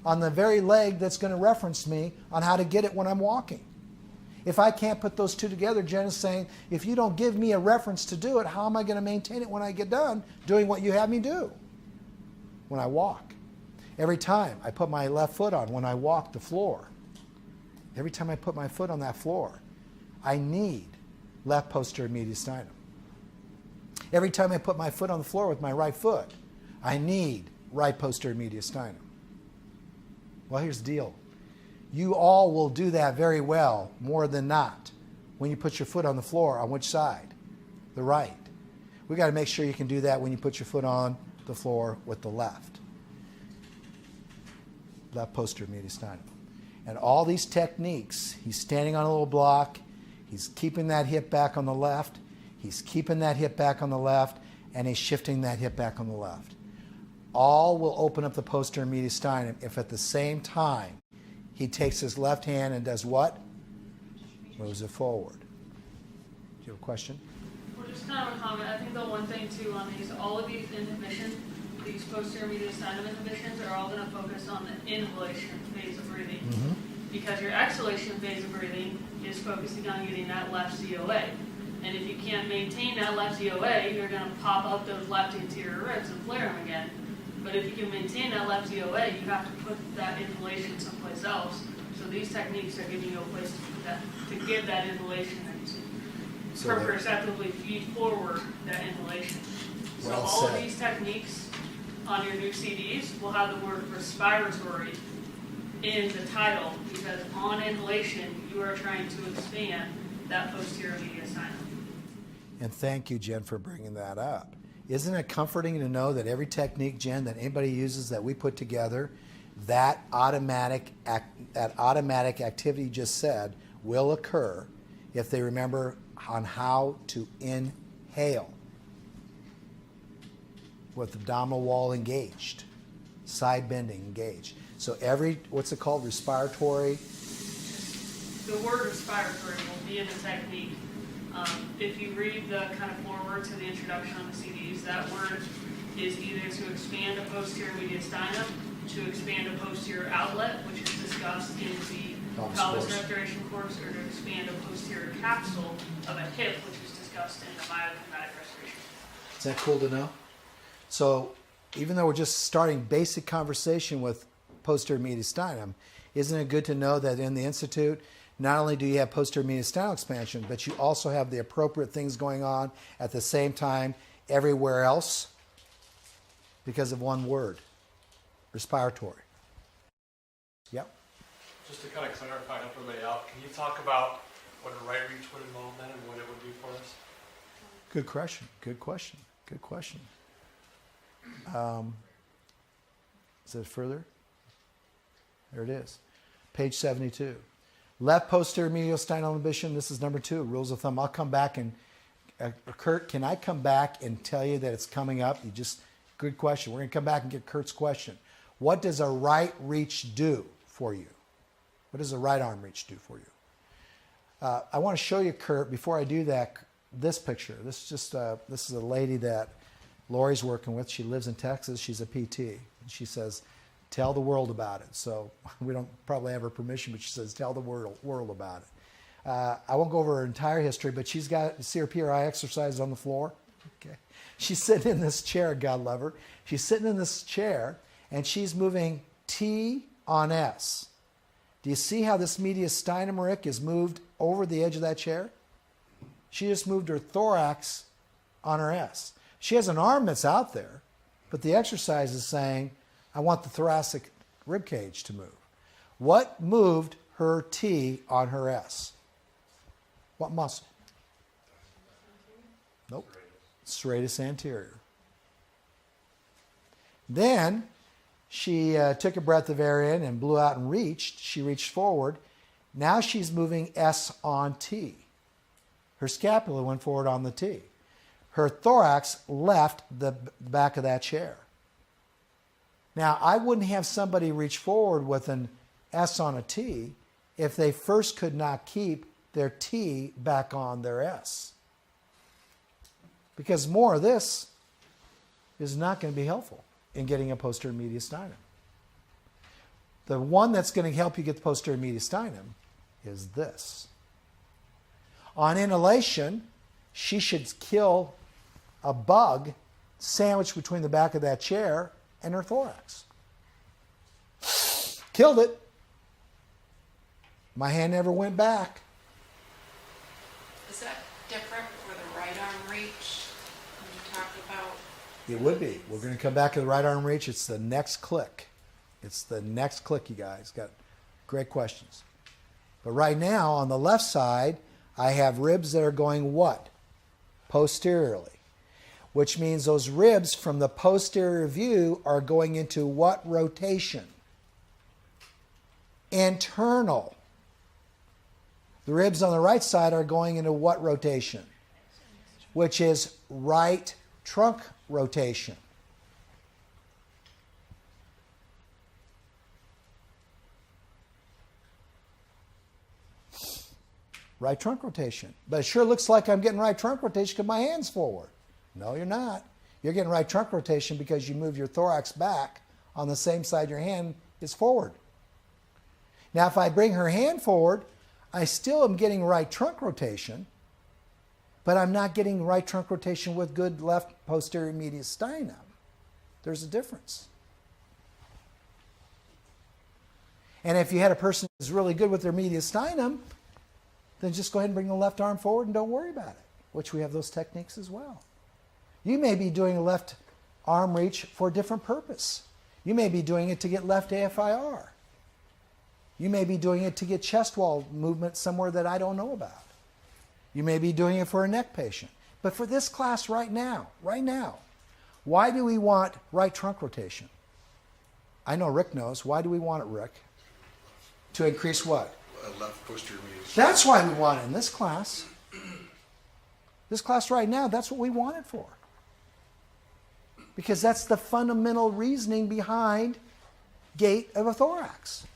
on the very leg that's going to reference me on how to get it when I'm walking. If I can't put those two together, Jen is saying, if you don't give me a reference to do it, how am I going to maintain it when I get done doing what you have me do when I walk? Every time I put my left foot on when I walk the floor, every time I put my foot on that floor, I need left posterior mediastinum. Every time I put my foot on the floor with my right foot, I need right posterior mediastinum. Well, here's the deal. You all will do that very well, more than not, when you put your foot on the floor. On which side? The right. We've got to make sure you can do that when you put your foot on the floor with the left. Left posterior mediastinum. And all these techniques, he's standing on a little block, he's keeping that hip back on the left, he's keeping that hip back on the left, and he's shifting that hip back on the left. All will open up the posterior mediastinum if at the same time he takes his left hand and does what? Moves it forward. Do you have a question? Well, just kind of a comment. I think the one thing too on these, all of these inhibitions, these posterior mediastinum inhibitions are all going to focus on the inhalation phase of breathing. Because your exhalation phase of breathing is focusing on getting that left COA. And if you can't maintain that left COA, you're going to pop up those left anterior ribs and flare them again. But if you can maintain that left COA, you have to put that inhalation someplace else. So these techniques are giving you a place to put that, to give that inhalation and to perceptibly feed forward that inhalation. So Well all said. of these techniques on your new CDs will have the word respiratory in the title, because on inhalation, you are trying to expand that posterior mediastinum. And thank you, Jen, for bringing that up. Isn't it comforting to know that every technique, Jen, that anybody uses that we put together, that automatic activity you just said will occur if they remember on how to inhale with abdominal wall engaged, side bending engaged. So every, what's it called, respiratory? The word respiratory will be in the technique. If you read the kind of foreword to the introduction on the CDs, that word is either to expand a posterior mediastinum, to expand a posterior outlet, which is discussed in the pelvis restoration course, or to expand a posterior capsule of a hip, which is discussed in the myokinetic restoration. Is that cool to know? So even though we're just starting basic conversation with posterior mediastinum, isn't it good to know that in the Institute, not only do you have posterior mediastinal expansion, but you also have the appropriate things going on at the same time everywhere else because of one word, respiratory. Yep. Just to kind of clarify, help everybody out, can you talk about what a right reach would involve then and what it would do for us? Good question. Good question. Good question. Is it further? There it is. Page 72. Left posterior mediastinal inhibition. This is number 2, rules of thumb. I'll come back and, Kurt, can I come back and tell you that it's coming up? Good question. We're going to come back and get Kurt's question. What does a right reach do for you? What does a right arm reach do for you? I want to show you, Kurt, before I do that, this picture. This is a lady that Lori's working with. She lives in Texas. She's a PT. And she says, tell the world about it. So we don't probably have her permission, but she says, tell the world about it. I won't go over her entire history, but she's got, see her PRI exercises on the floor? Okay. She's sitting in this chair, God love her. She's sitting in this chair, and she's moving T on S. Do you see how this mediastinum, Rick, is moved over the edge of that chair? She just moved her thorax on her S. She has an arm that's out there, but the exercise is saying, I want the thoracic rib cage to move. What moved her T on her S? What muscle? Nope. Serratus anterior. Then she took a breath of air in and blew out and reached. She reached forward. Now she's moving S on T. Her scapula went forward on the T. Her thorax left the back of that chair. Now, I wouldn't have somebody reach forward with an S on a T if they first could not keep their T back on their S. Because more of this is not going to be helpful in getting a posterior mediastinum. The one that's going to help you get the posterior mediastinum is this. On inhalation, she should kill a bug sandwiched between the back of that chair and her thorax. Killed it. My hand never went back. Is that different for the right arm reach when you talk about? It would be. We're going to come back to the right arm reach. It's the next click. It's the next click, you guys. Got great questions. But right now, on the left side, I have ribs that are going what? Posteriorly. Which means those ribs from the posterior view are going into what rotation? Internal. The ribs on the right side are going into what rotation? Which is right trunk rotation. Right trunk rotation. But it sure looks like I'm getting right trunk rotation because my hand's forward. No, you're not. You're getting right trunk rotation because you move your thorax back on the same side your hand is forward. Now, if I bring her hand forward, I still am getting right trunk rotation, but I'm not getting right trunk rotation with good left posterior mediastinum. There's a difference. And if you had a person who's really good with their mediastinum, then just go ahead and bring the left arm forward and don't worry about it, which we have those techniques as well. You may be doing a left arm reach for a different purpose. You may be doing it to get left AFIR. You may be doing it to get chest wall movement somewhere that I don't know about. You may be doing it for a neck patient. But for this class right now, why do we want right trunk rotation? I know Rick knows. Why do we want it, Rick? To increase what? Left posterior mediastinum. That's why we want it in this class. This class right now, that's what we want it for. Because that's the fundamental reasoning behind gait of a thorax.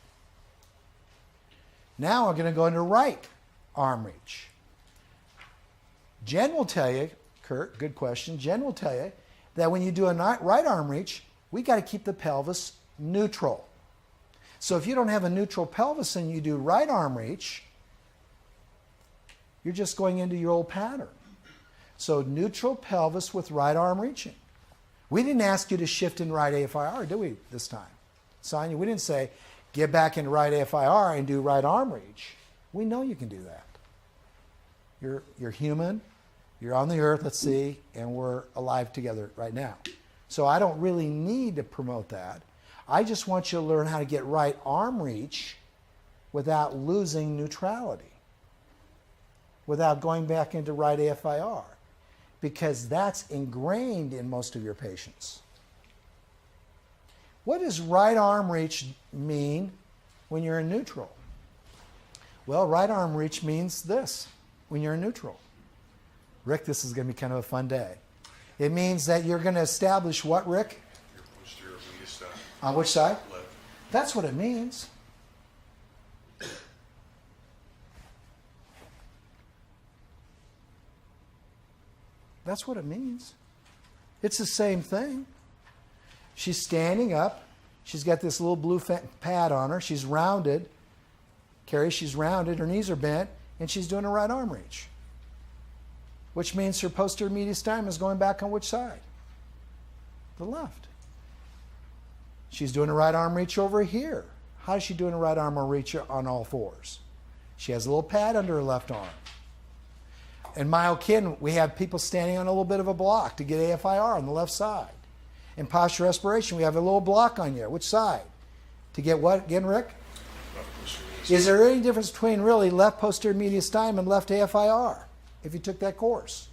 Now we're going to go into right arm reach. Jen will tell you, Kurt, good question. Jen will tell you that when you do a right arm reach, we got to keep the pelvis neutral. So if you don't have a neutral pelvis and you do right arm reach, you're just going into your old pattern. So neutral pelvis with right arm reaching. We didn't ask you to shift in right AFIR, did we, this time? Sonia, we didn't say, get back into right AFIR and do right arm reach. We know you can do that. You're human, you're on the earth, let's see, and we're alive together right now. So I don't really need to promote that. I just want you to learn how to get right arm reach without losing neutrality, without going back into right AFIR, because that's ingrained in most of your patients. What does right arm reach mean when you're in neutral? Well, right arm reach means this when you're in neutral. Rick, this is going to be kind of a fun day. It means that you're going to establish what, Rick? Your posterior mediastinum. On which side? Left. That's what it means. That's what it means. It's the same thing. She's standing up. She's got this little blue pad on her. She's rounded. Carrie, she's rounded. Her knees are bent. And she's doing a right arm reach. Which means her posterior mediastinum is going back on which side? The left. She's doing a right arm reach over here. How is she doing a right arm reach on all fours? She has a little pad under her left arm. In myokin, we have people standing on a little bit of a block to get AFIR on the left side. In posture respiration, we have a little block on you. Which side? To get what again, Rick? Left posterior mediastinum. Is there any difference between really left posterior mediastinum and left AFIR if you took that course?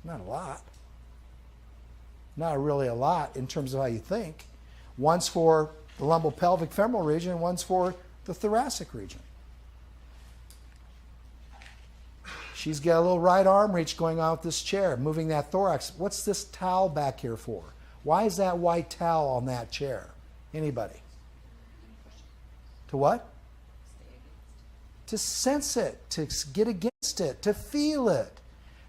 Not a lot. Not really a lot in terms of how you think. One's for the lumbopelvic femoral region and one's for the thoracic region. She's got a little right arm reach going on with this chair, moving that thorax. What's this towel back here for? Why is that white towel on that chair? Anybody? To what? To sense it, to get against it, to feel it.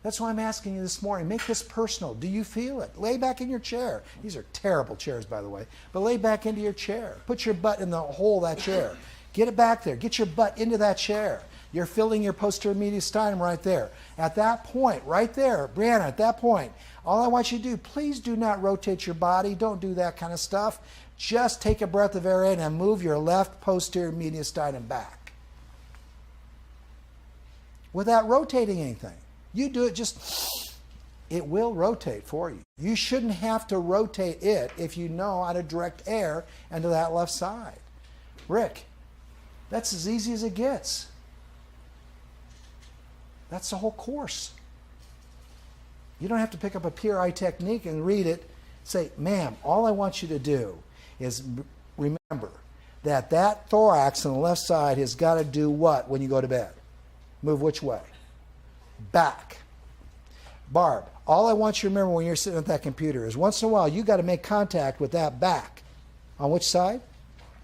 That's why I'm asking you this morning. Make this personal. Do you feel it? Lay back in your chair. These are terrible chairs, by the way. But lay back into your chair. Put your butt in the hole of that chair. Get it back there. Get your butt into that chair. You're filling your posterior mediastinum right there. At that point, right there, Brianna, at that point, all I want you to do, please do not rotate your body. Don't do that kind of stuff. Just take a breath of air in and move your left posterior mediastinum back. Without rotating anything. You do it just, it will rotate for you. You shouldn't have to rotate it if you know how to direct air into that left side. Rick, that's as easy as it gets. That's the whole course. You don't have to pick up a PRI technique and read it. Say, ma'am, all I want you to do is remember that that thorax on the left side has got to do what when you go to bed? Move which way? Back. Barb, all I want you to remember when you're sitting at that computer is once in a while you got to make contact with that back. On which side?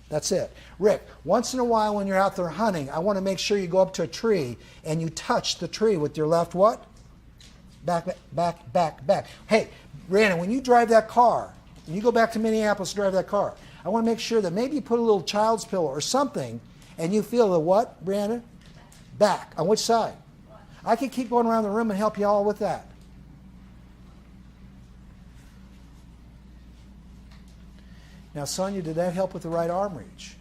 That's it. Rick, once in a while when you're out there hunting, I want to make sure you go up to a tree and you touch the tree with your left what? Back, back, back, back. Hey, Brandon, when you drive that car, when you go back to Minneapolis to drive that car, I want to make sure that maybe you put a little child's pillow or something and you feel the what, Brandon? Back. On which side? I could keep going around the room and help you all with that. Now, Sonia, did that help with the right arm reach?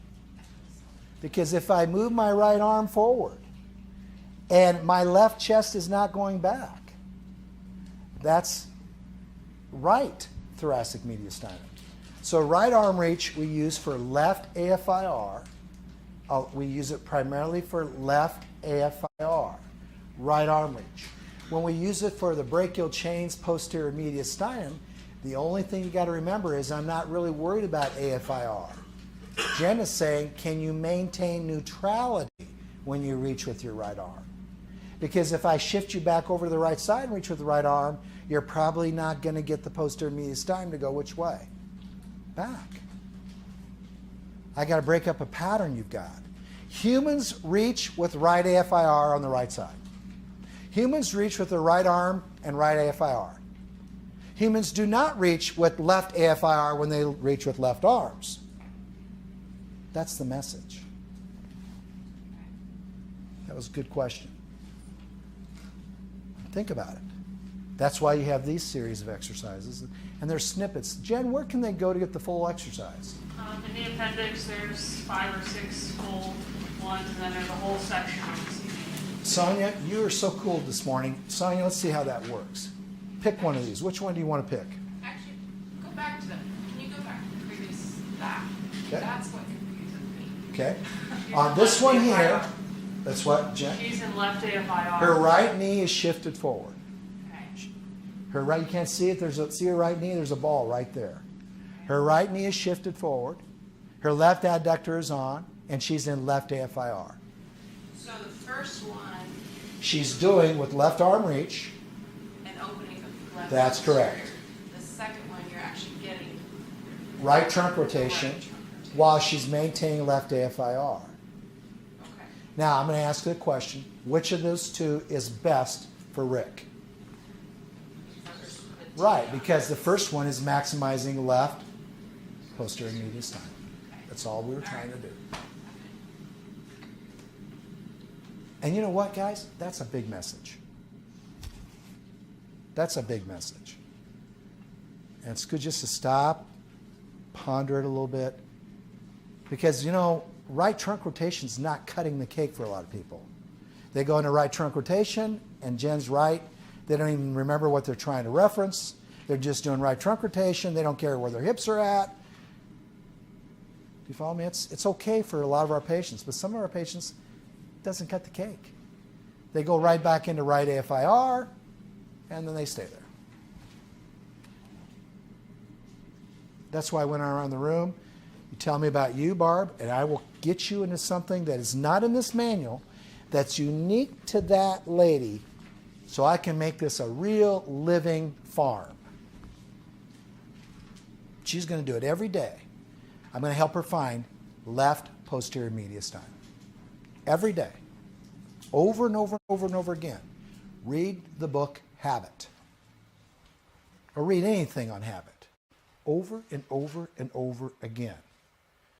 Because if I move my right arm forward and my left chest is not going back, that's right thoracic mediastinum. So right arm reach we use for left AFIR. We use it primarily for left AFIR, right arm reach. When we use it for the brachial chains posterior mediastinum, the only thing you got to remember is I'm not really worried about AFIR. Jen is saying, can you maintain neutrality when you reach with your right arm? Because if I shift you back over to the right side and reach with the right arm, you're probably not going to get the posterior mediastinum to go which way? Back. I got to break up a pattern you've got. Humans reach with right AFIR on the right side. Humans reach with the right arm and right AFIR. Humans do not reach with left AFIR when they reach with left arms. That's the message. That was a good question. Think about it. That's why you have these series of exercises. And there's snippets. Jen, where can they go to get the full exercise? In the appendix, there's 5 or 6 full ones, and then there's a whole section on the CD. Sonia, you are so cool this morning. Sonia, let's see how that works. Pick one of these. Which one do you want to pick? Actually, go back to can you go back to the previous, that? Okay. That's what confuses me. Okay. On this one here, that's what, Jen? She's in left AFIR. Her right knee is shifted forward. Okay. Her right, you can't see it. See her right knee? There's a ball right there. Her right knee is shifted forward. Her left adductor is on, and she's in left AFIR. So the first one, She's doing with left arm reach. and opening the left. That's correct. The second one, you're actually getting Right trunk rotation right trunk rotation. while she's maintaining left AFIR. Okay. Now, I'm going to ask you a question. Which of those two is best for Rick? Right, because the first one is maximizing left posterior mediastinum. That's all we were trying to do. And you know what, guys? That's a big message. That's a big message. And it's good just to stop, ponder it a little bit. Because, you know, right trunk rotation is not cutting the cake for a lot of people. They go into right trunk rotation, and Jen's right. They don't even remember what they're trying to reference. They're just doing right trunk rotation. They don't care where their hips are at. Do you follow me? It's okay for a lot of our patients, but some of our patients, it doesn't cut the cake. They go right back into right AFIR, and then they stay there. That's why I went around the room. You tell me about you, Barb, and I will get you into something that is not in this manual, that's unique to that lady, so I can make this a real living farm. She's going to do it every day. I'm going to help her find left posterior mediastinum. Every day. Over and over and over and over again. Read the book habit. Or read anything on habit over and over and over again.